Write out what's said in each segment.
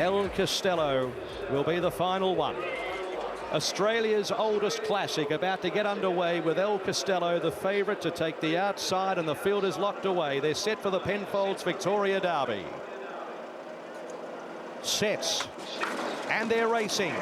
El Costello will be the final one. Australia's oldest classic about to get underway with El Costello, the favourite to take the outside, and the field is locked away. They're set for the Penfolds Victoria Derby. Sets, and they're racing.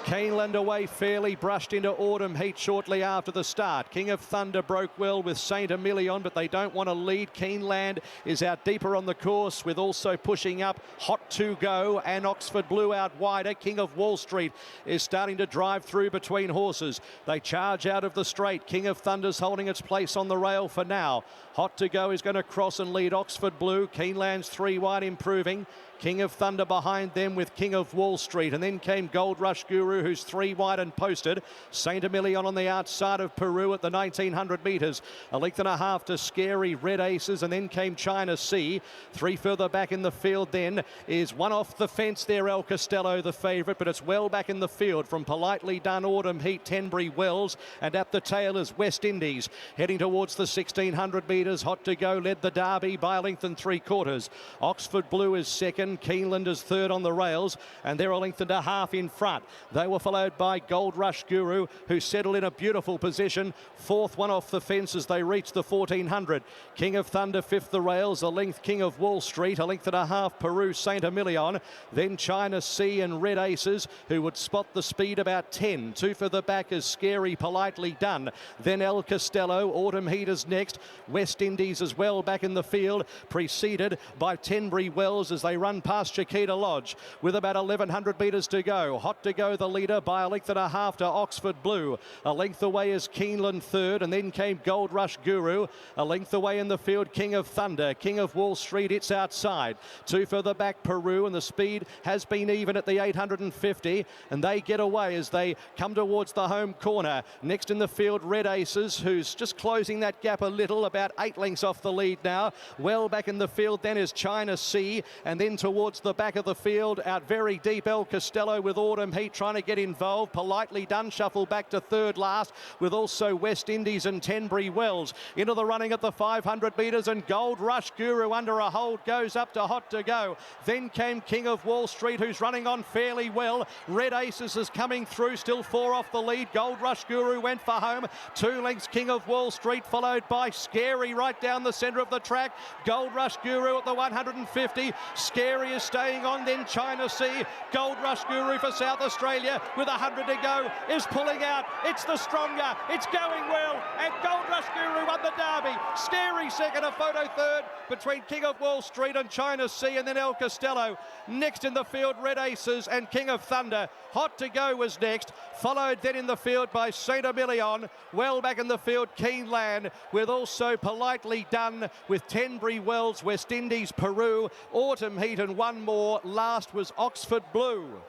Keeneland away fairly, brushed into Autumn Heat shortly after the start. King of Thunder broke well with Saint Emilion, but they don't want to lead. Keeneland is out deeper on the course, with also pushing up Hot to Go and Oxford Blue out wider. King of Wall Street is starting to drive through between horses. They charge out of the straight. King of Thunder's holding its place on the rail for now. Hot to Go is going to cross and lead Oxford Blue. Keeneland's 3 wide improving. King of Thunder behind them with King of Wall Street, and then came Gold Rush Guru, who's 3 wide and posted. Saint Emilion on the outside of Peru at the 1900 metres, a length and a half to Scary, Red Aces, and then came China Sea. 3 further back in the field then is one off the fence there, El Costello the favourite, but it's well back in the field from Politely Done, Autumn Heat, Tenbury Wells, and at the tail is West Indies heading towards the 1600 metres. Hot to Go led the Derby by a length and 3/4. Oxford Blue is second. Keeneland is third on the rails, and they're a length and a half in front. They were followed by Gold Rush Guru, who settled in a beautiful position. 4th, one off the fence as they reached the 1400. King of Thunder 5th the rails, a length King of Wall Street, a length and a half Peru Saint Emilion, then China Sea and Red Aces, who would spot the speed about 10. 2 for the back is Scary, Politely Done, then El Costello. Autumn Heat is next. West Indies as well back in the field, preceded by Tenbury Wells as they run past Chiquita Lodge with about 1100 metres to go. Hot to Go the leader by a length and a half to Oxford Blue. A length away is Keeneland third, and then came Gold Rush Guru. A length away in the field, King of Thunder. King of Wall Street, it's outside. 2 further back, Peru, and the speed has been even at the 850, and they get away as they come towards the home corner. Next in the field, Red Aces, who's just closing that gap a little, about 8 lengths off the lead now. Well back in the field then is China Sea, and then towards the back of the field, out very deep, El Costello with Autumn Heat trying to get involved. Politely Done shuffle back to third last, with also West Indies and Tenbury Wells into the running at the 500 metres, and Gold Rush Guru under a hold goes up to Hot to Go. Then came King of Wall Street, who's running on fairly well. Red Aces is coming through, still 4 off the lead. Gold Rush Guru went for home. 2 lengths King of Wall Street, followed by Scary right down the centre of the track. Gold Rush Guru at the 150. Scary is staying on, then China Sea. Gold Rush Guru for South Australia with 100 to go is pulling out. It's the stronger. It's going well, and Gold Rush Guru won the Derby. Scary second, a photo third between King of Wall Street and China Sea, and then El Costello. Next in the field, Red Aces and King of Thunder. Hot to Go was next, followed then in the field by Saint Emilion. Well back in the field, Keeneland, with also Politely Done, with Tenbury Wells, West Indies, Peru, Autumn Heat, and one more. Last was Oxford Blue.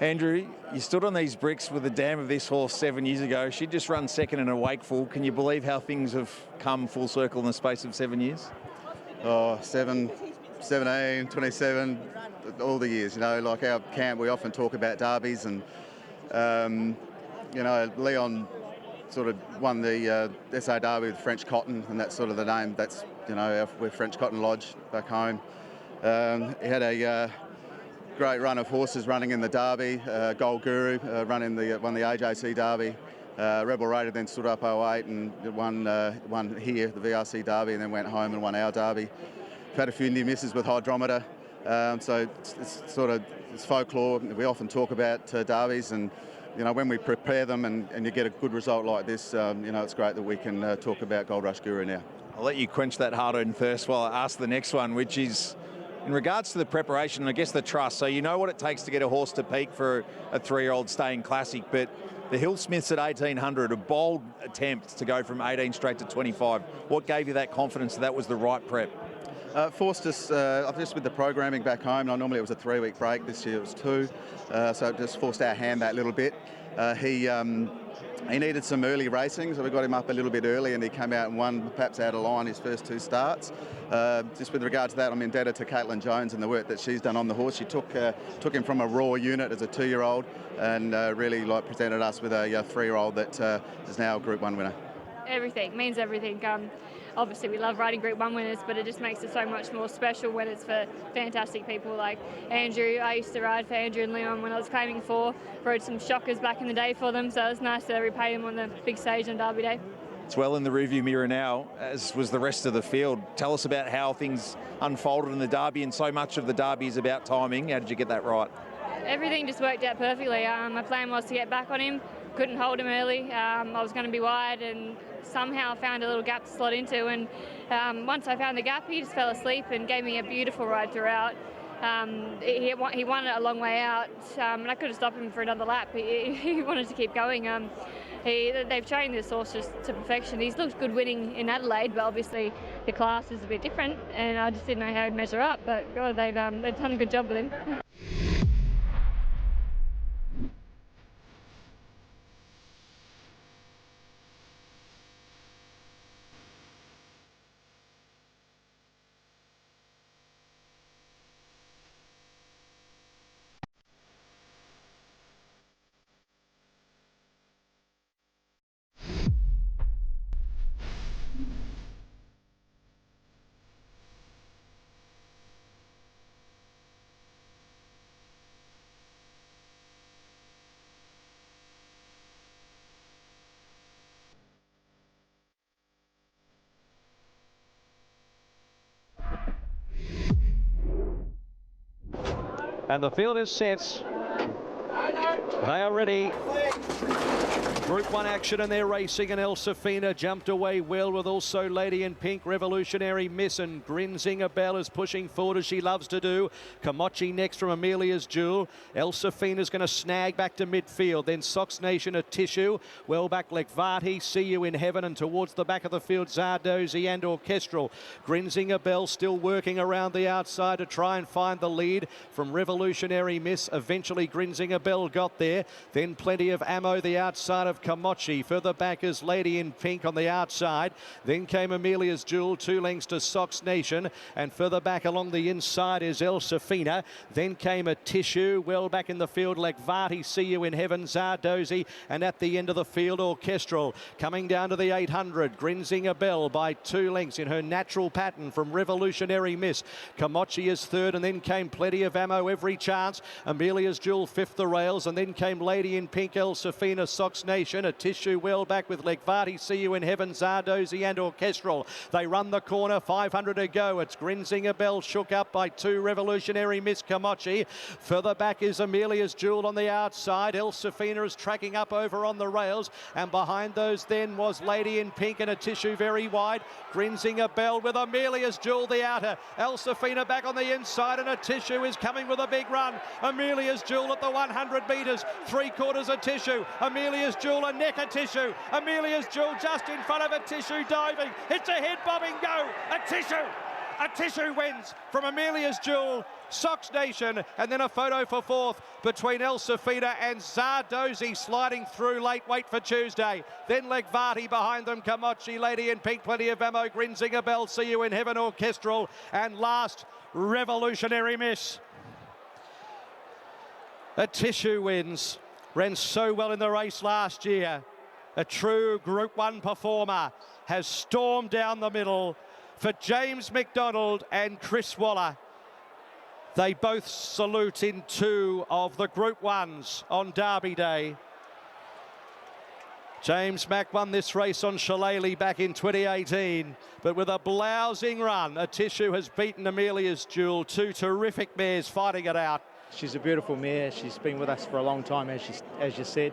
Andrew, you stood on these bricks with the dam of this horse 7 years ago. She'd just run second in a Wakeful. Can you believe how things have come full circle in the space of 7 years? Oh, 7, 17, 27, all the years. You know, like our camp, we often talk about derbies, and you know, Leon sort of won the SA Derby with French Cotton, and that's sort of the name. That's, you know, we're French Cotton Lodge back home. He had a great run of horses running in the Derby. Gold Guru won the AJC Derby. Rebel Raider then stood up 08 and won here, the VRC Derby, and then went home and won our Derby. We've had a few near misses with Hydrometer, so it's folklore. We often talk about derbies, and you know, when we prepare them and you get a good result like this, you know, it's great that we can talk about Gold Rush Guru now. I'll let you quench that hard-earned thirst while I ask the next one, which is in regards to the preparation and I guess the trust. So you know what it takes to get a horse to peak for a 3-year-old staying classic, but the Hill Smiths at 1800, a bold attempt to go from 18 straight to 25. What gave you that confidence that was the right prep? Forced us, just with the programming back home, normally it was a 3-week break, this year it was 2, so it just forced our hand that little bit. He needed some early racing, so we got him up a little bit early, and he came out and won, perhaps out of line, his first 2 starts. Just with regard to that, I'm indebted to Caitlin Jones and the work that she's done on the horse. She took him from a raw unit as a 2-year-old and really presented us with a 3-year-old that is now a Group 1 winner. Everything, means everything. obviously we love riding Group 1 winners, but it just makes it so much more special when it's for fantastic people like Andrew. I used to ride for Andrew and Leon when I was claiming 4, rode some shockers back in the day for them, so it was nice to repay them on the big stage on Derby Day. It's well in the rearview mirror now, as was the rest of the field. Tell us about how things unfolded in the Derby, and so much of the Derby is about timing. How did you get that right? Everything just worked out perfectly. My plan was to get back on him, couldn't hold him early. I was going to be wide and somehow found a little gap to slot into, and once I found the gap, he just fell asleep and gave me a beautiful ride throughout. He won it a long way out, and I could have stopped him for another lap. He wanted to keep going. They've trained this horse just to perfection. He's looked good winning in Adelaide, but obviously the class is a bit different, and I just didn't know how he'd measure up. But God, they've done a good job with him. And the field is set. They are ready. Group 1 action, and they're racing, and Elsefina jumped away well with also Lady in Pink, Revolutionary Miss, and Grinzinger Bell is pushing forward as she loves to do. Kamachi next from Amelia's Jewel. Elsefina's going to snag back to midfield. Then Sox Nation, a Tissue. Well back Lekvati, See You in Heaven, and towards the back of the field Zardozi and Orchestral. Grinzinger Bell still working around the outside to try and find the lead from Revolutionary Miss. Eventually Grinzinger Bell got there. Then Plenty of Ammo the outside of Kamachi. Further back is Lady in Pink on the outside. Then came Amelia's Jewel, 2 lengths to Sox Nation, and further back along the inside is Elsefina. Then came a Tissue. Well back in the field Lekvati, See You in Heaven, Zardozi, and at the end of the field Orchestral. Coming down to the 800, Grinzinger Bell by 2 lengths in her natural pattern from Revolutionary Miss. Kamachi is third, and then came Plenty of Ammo, Every Chance. Amelia's Jewel fifth the rails, and then came Lady in Pink, Elsefina, Sox Nation, a Tissue well back with Lekvati, See You in Heaven, Zardozi and Orchestral. They run the corner, 500 to go. It's Grinzinger Bell shook up by 2, Revolutionary Miss, Kamachi. Further back is Amelia's Jewel on the outside. Elsefina is tracking up over on the rails, and behind those then was Lady in Pink and a Tissue very wide. Grinzinger Bell with Amelia's Jewel the outer. Elsefina back on the inside, and a Tissue is coming with a big run. Amelia's Jewel at the 100 metres, 3/4 a Tissue. Amelia's Jewel a neck a Tissue. Amelia's Jewel just in front of a Tissue diving. It's a head bobbing go. A Tissue. A Tissue wins from Amelia's Jewel, Sox Nation, and then a photo for fourth between Elsefina and Zardozi sliding through late. Wait for Tuesday. Then Lekvati behind them, Kamachi, Lady in Pink, Plenty of Ammo, Grinzinger Bell, See You in Heaven, Orchestral, and last, Revolutionary Miss. A Tissue wins. Ran so well in the race last year. A true Group 1 performer has stormed down the middle for James McDonald and Chris Waller. They both salute in 2 of the Group 1s on Derby Day. James Mack won this race on Shillelagh back in 2018, but with a blousing run, a Tissue has beaten Amelia's Jewel, 2 terrific mares fighting it out. She's a beautiful mare. She's been with us for a long time, as you said.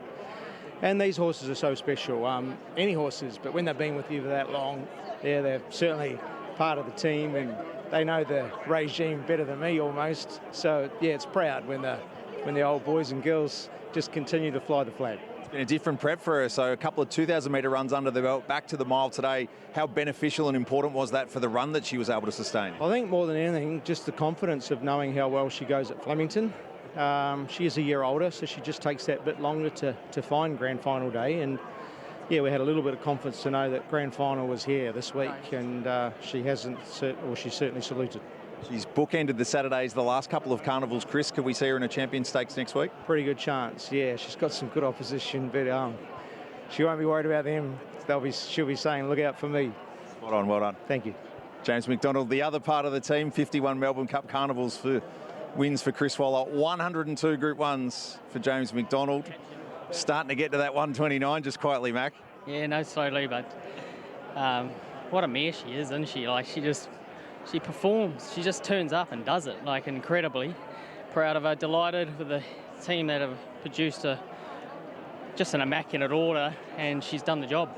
And these horses are so special. Any horses, but when they've been with you for that long, yeah, they're certainly part of the team, and they know the regime better than me almost. So yeah, it's proud when the old boys and girls just continue to fly the flag. It's been a different prep for her, so a couple of 2,000 metre runs under the belt, back to the mile today. How beneficial and important was that for the run that she was able to sustain? I think more than anything, just the confidence of knowing how well she goes at Flemington. She is a year older, so she just takes that bit longer to find grand final day. And yeah, we had a little bit of confidence to know that grand final was here this week, and she certainly saluted. She's bookended the Saturdays, the last couple of carnivals. Chris, could we see her in a Champion Stakes next week? Pretty good chance, yeah. She's got some good opposition, but she won't be worried about them. She'll be saying, look out for me. Well done, well done. Thank you. James McDonald, the other part of the team, 51 Melbourne Cup Carnivals for wins for Chris Waller, 102 Group 1s for James McDonald. Starting to get to that 129 just quietly, Mac. Yeah, no, slowly, but what a mare she is, isn't she? Like, she performs. She just turns up and does it, like, incredibly. Proud of her, delighted with the team that have produced just an immaculate order, and she's done the job.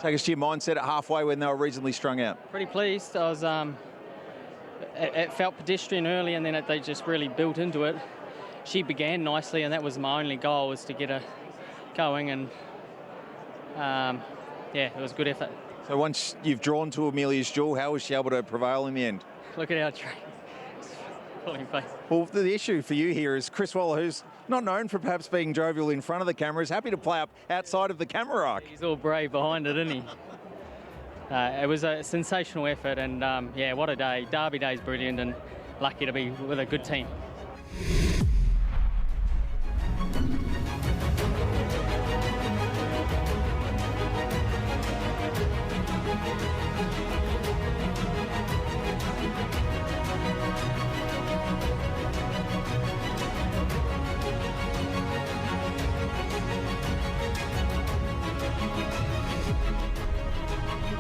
Take us to your mindset at halfway when they were reasonably strung out. Pretty pleased. I was. It felt pedestrian early, and then they just really built into it. She began nicely, and that was my only goal, was to get her going, and yeah, it was a good effort. So once you've drawn to Amelia's Jewel, how was she able to prevail in the end? Look at our train. Falling face. Well, the issue for you here is Chris Waller, who's not known for perhaps being jovial in front of the camera, is happy to play up outside of the camera arc. He's all brave behind it, isn't he? It was a sensational effort, and yeah, what a day. Derby Day's brilliant, and lucky to be with a good team.